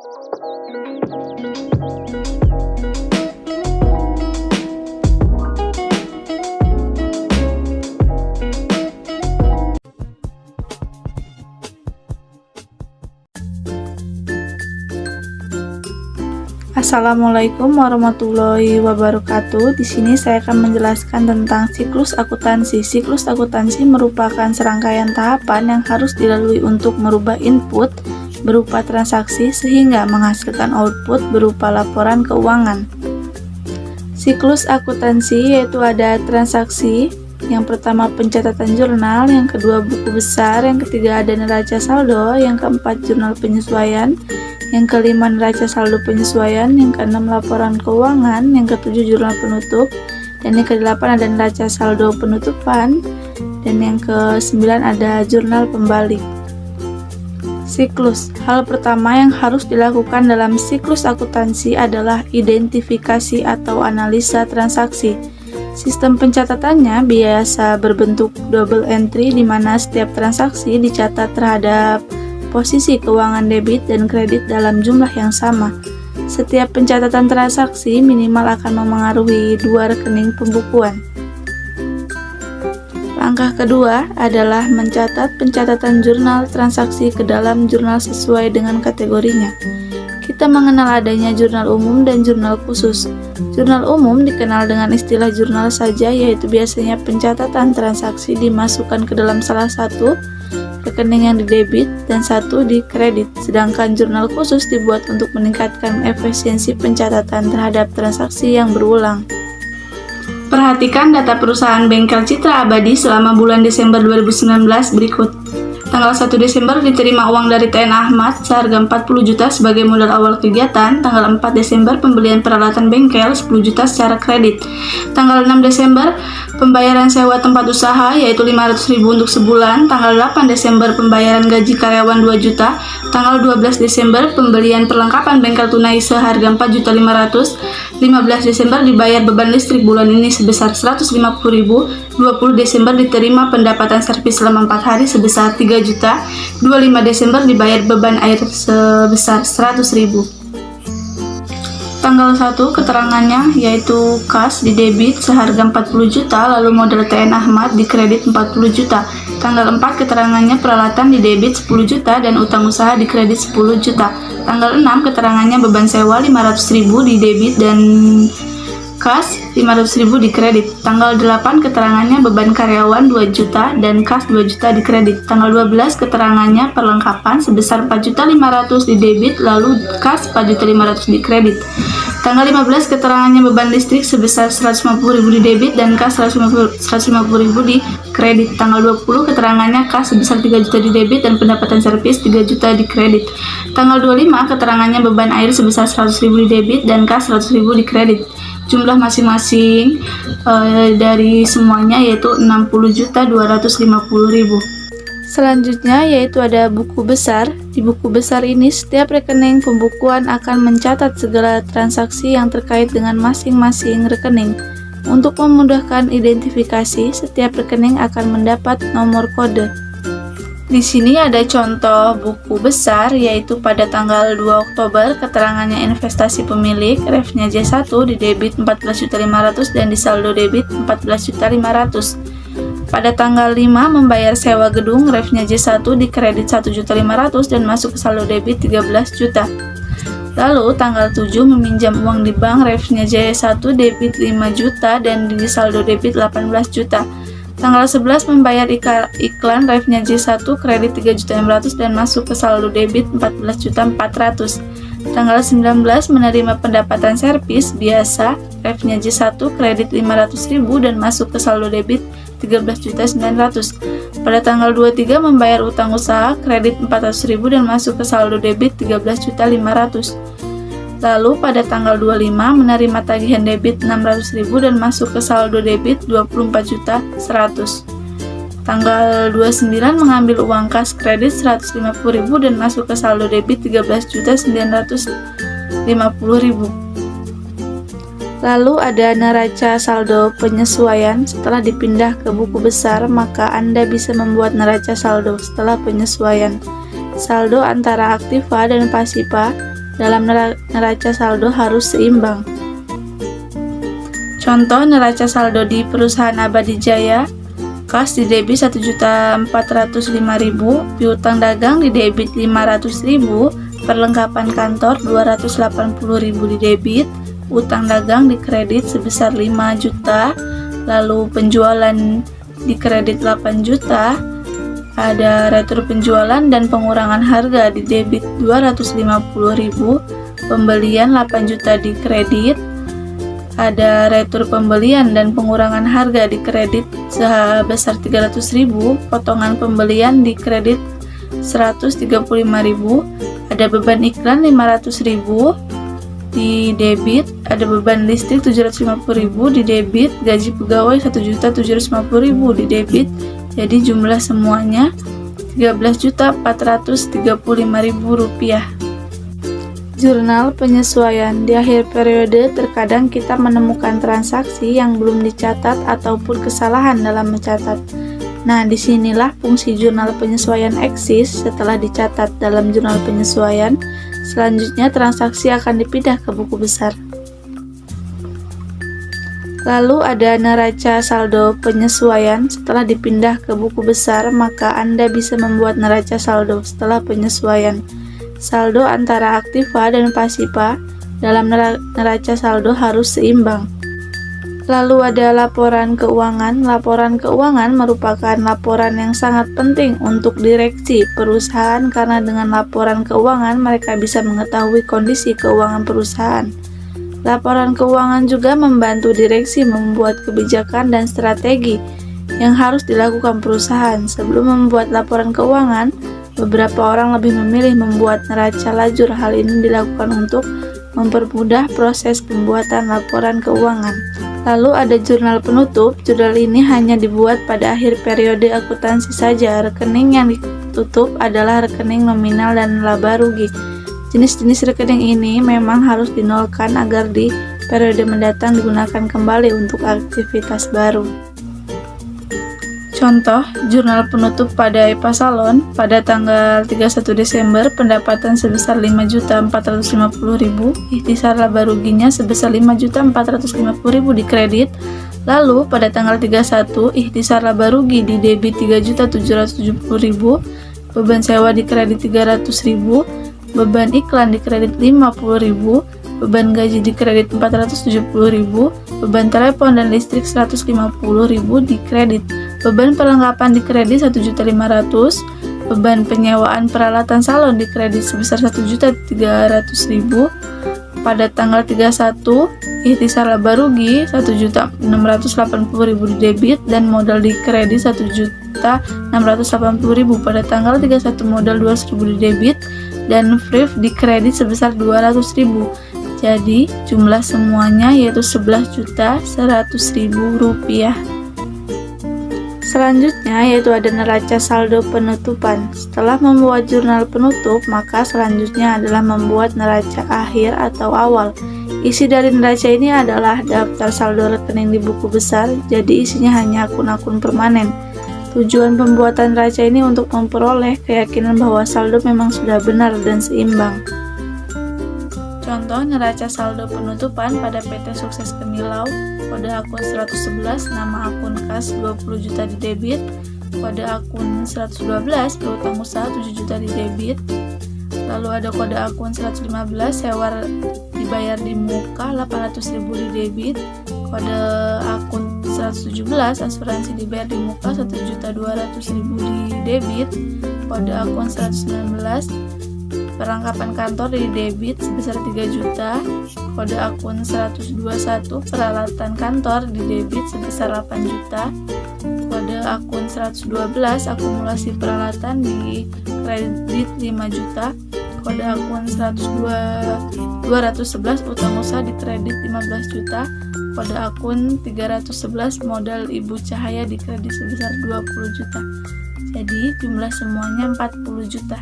Assalamualaikum warahmatullahi wabarakatuh. Di sini saya akan menjelaskan tentang siklus akuntansi. Siklus akuntansi merupakan serangkaian tahapan yang harus dilalui untuk merubah input berupa transaksi sehingga menghasilkan output berupa laporan keuangan. Siklus akuntansi yaitu ada transaksi, yang pertama pencatatan jurnal, yang kedua buku besar, yang ketiga ada neraca saldo, yang keempat jurnal penyesuaian, yang kelima neraca saldo penyesuaian, yang keenam laporan keuangan, yang ketujuh jurnal penutup, dan yang kedelapan ada neraca saldo penutupan, dan yang kesembilan ada jurnal pembalik. Siklus. Hal pertama yang harus dilakukan dalam siklus akuntansi adalah identifikasi atau analisa transaksi. Sistem pencatatannya biasa berbentuk double entry di mana setiap transaksi dicatat terhadap posisi keuangan debit dan kredit dalam jumlah yang sama. Setiap pencatatan transaksi minimal akan memengaruhi dua rekening pembukuan. Langkah kedua adalah mencatat pencatatan jurnal transaksi ke dalam jurnal sesuai dengan kategorinya. Kita mengenal adanya jurnal umum dan jurnal khusus. Jurnal umum dikenal dengan istilah jurnal saja, yaitu biasanya pencatatan transaksi dimasukkan ke dalam salah satu rekening yang didebit dan satu di kredit, sedangkan jurnal khusus dibuat untuk meningkatkan efisiensi pencatatan terhadap transaksi yang berulang. Perhatikan data perusahaan Bengkel Citra Abadi selama bulan Desember 2019 berikut. Tanggal 1 Desember diterima uang dari TN Ahmad seharga 40 juta sebagai modal awal kegiatan. Tanggal 4 Desember pembelian peralatan bengkel 10 juta secara kredit. Tanggal 6 Desember pembayaran sewa tempat usaha yaitu 500.000 untuk sebulan. Tanggal 8 Desember pembayaran gaji karyawan 2 juta. Tanggal 12 Desember pembelian perlengkapan bengkel tunai seharga 4.500.000. 15 Desember dibayar beban listrik bulan ini sebesar 150.000. 20 Desember diterima pendapatan servis selama 4 hari sebesar 3 juta. 25 Desember dibayar beban air sebesar 100.000. Tanggal 1 keterangannya yaitu kas di debit seharga 40 juta, lalu modal TN Ahmad di kredit 40 juta. Tanggal 4 keterangannya peralatan di debit 10 juta dan utang usaha di kredit 10 juta. Tanggal 6 keterangannya beban sewa 500.000 di debit dan kas 500.000 di kredit. Tanggal 8 keterangannya beban karyawan 2 juta dan kas 2 juta di kredit. Tanggal 12 keterangannya perlengkapan sebesar 4.500.000 di debit lalu kas 4.500.000 di kredit. Tanggal 15 keterangannya beban listrik sebesar 150.000 di debit dan kas 150.000 di kredit. Tanggal 20 keterangannya kas sebesar 3 juta di debit dan pendapatan servis 3 juta di kredit. Tanggal 25 keterangannya beban air sebesar 100.000 di debit dan kas 100.000 di kredit. Jumlah masing-masing dari semuanya yaitu 60.250.000. Selanjutnya yaitu ada buku besar. Di buku besar ini setiap rekening pembukuan akan mencatat segala transaksi yang terkait dengan masing-masing rekening. Untuk memudahkan identifikasi, setiap rekening akan mendapat nomor kode. Di sini ada contoh buku besar yaitu pada tanggal 2 Oktober keterangannya investasi pemilik, refnya J1 di debit 14.500.000 dan di saldo debit 14.500.000. Pada tanggal 5 membayar sewa gedung, refnya J1 di kredit 1.500.000 dan masuk ke saldo debit 13 juta. Lalu tanggal 7 meminjam uang di bank, refnya J1 debit 5 juta dan di saldo debit 18 juta. Tanggal 11 membayar iklan, refnya J1 kredit 3.600.000 dan masuk ke saldo debit 14.400.000. Tanggal 19 menerima pendapatan servis biasa, refnya J1 kredit 500.000 dan masuk ke saldo debit 13.900.000. Pada tanggal 23 membayar utang usaha kredit 400.000 dan masuk ke saldo debit 13.500.000. Lalu pada tanggal 25 menerima tagihan debit 600.000 dan masuk ke saldo debit 24.100.000. Tanggal 29 mengambil uang kas kredit 150.000 dan masuk ke saldo debit 13.950.000. Lalu ada neraca saldo penyesuaian. Setelah dipindah ke buku besar, maka Anda bisa membuat neraca saldo setelah penyesuaian. Saldo antara aktiva dan pasiva dalam neraca saldo harus seimbang. Contoh neraca saldo di perusahaan Abadi Jaya, kas di debit 1.405.000, piutang dagang di debit 500.000, perlengkapan kantor 280.000 di debit, utang dagang di kredit sebesar 5 juta, lalu penjualan di kredit 8 juta, ada retur penjualan dan pengurangan harga di debit 250.000, pembelian 8 juta di kredit, ada retur pembelian dan pengurangan harga di kredit sebesar 300.000, potongan pembelian di kredit 135.000, ada beban iklan 500.000 di debit, ada beban listrik 750.000 di debit, gaji pegawai 1.750.000 di debit. Jadi jumlah semuanya 13.435.000 rupiah. Jurnal penyesuaian. Di akhir periode terkadang kita menemukan transaksi yang belum dicatat ataupun kesalahan dalam mencatat. Nah, disinilah fungsi jurnal penyesuaian eksis. Setelah dicatat dalam jurnal penyesuaian, selanjutnya transaksi akan dipindah ke buku besar. Lalu ada neraca saldo penyesuaian. Setelah dipindah ke buku besar, maka Anda bisa membuat neraca saldo setelah penyesuaian. Saldo antara aktiva dan pasiva dalam neraca saldo harus seimbang. Lalu ada laporan keuangan. Laporan keuangan merupakan laporan yang sangat penting untuk direksi perusahaan karena dengan laporan keuangan mereka bisa mengetahui kondisi keuangan perusahaan. Laporan keuangan juga membantu direksi membuat kebijakan dan strategi yang harus dilakukan perusahaan. Sebelum membuat laporan keuangan, beberapa orang lebih memilih membuat neraca lajur. Hal ini dilakukan untuk mempermudah proses pembuatan laporan keuangan. Lalu ada jurnal penutup. Jurnal ini hanya dibuat pada akhir periode akuntansi saja. Rekening yang ditutup adalah rekening nominal dan laba rugi. Jenis-jenis rekening ini memang harus dinolkan agar di periode mendatang digunakan kembali untuk aktivitas baru. Contoh, jurnal penutup pada EPA Salon pada tanggal 31 Desember pendapatan sebesar 5.450.000, ikhtisar laba ruginya sebesar 5.450.000 di kredit. Lalu pada tanggal 31 ikhtisar laba rugi di debit 3.770.000, beban sewa di kredit 300.000, beban iklan di kredit 50.000, beban gaji di kredit 470.000, beban telepon dan listrik 150.000 di kredit, beban perlengkapan di kredit 1.500.000, beban penyewaan peralatan salon di kredit sebesar 1.300.000. Pada tanggal 31, ikhtisar laba rugi 1.680.000 di debit dan modal di kredit 1.680.000. Pada tanggal 31 modal 200.000 di debit dan FRIF di kredit sebesar 200.000. Jadi jumlah semuanya yaitu 11.100.000 rupiah. Selanjutnya yaitu ada neraca saldo penutupan. Setelah membuat jurnal penutup, maka selanjutnya adalah membuat neraca akhir atau awal. Isi dari neraca ini adalah daftar saldo rekening di buku besar, jadi isinya hanya akun-akun permanen. Tujuan pembuatan neraca ini untuk memperoleh keyakinan bahwa saldo memang sudah benar dan seimbang. Contoh neraca saldo penutupan pada PT Sukses Kemilau, kode akun 111, nama akun kas 20 juta di debit, kode akun 112, piutang usaha 7 juta di debit. Lalu ada kode akun 115, sewa dibayar di muka 800.000 di debit, kode akun 117, asuransi dibayar di muka 1.200.000 di debit, kode akun 119, perlengkapan kantor di debit sebesar 3 juta, kode akun 121, peralatan kantor di debit sebesar 8 juta, kode akun 112, akumulasi peralatan di kredit 5 juta, kode akun 211, utang usaha di kredit 15 juta, kode akun 311, modal Ibu Cahaya di kredit sebesar 20 juta. Jadi jumlah semuanya 40 juta.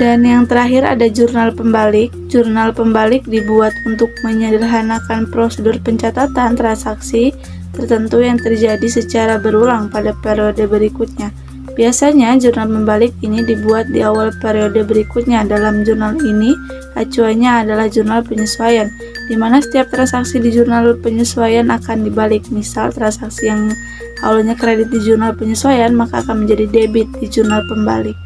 Dan yang terakhir ada jurnal pembalik. Jurnal pembalik dibuat untuk menyederhanakan prosedur pencatatan transaksi tertentu yang terjadi secara berulang pada periode berikutnya. Biasanya jurnal membalik ini dibuat di awal periode berikutnya. Dalam jurnal ini, acuannya adalah jurnal penyesuaian, di mana setiap transaksi di jurnal penyesuaian akan dibalik. Misal, transaksi yang awalnya kredit di jurnal penyesuaian, maka akan menjadi debit di jurnal pembalik.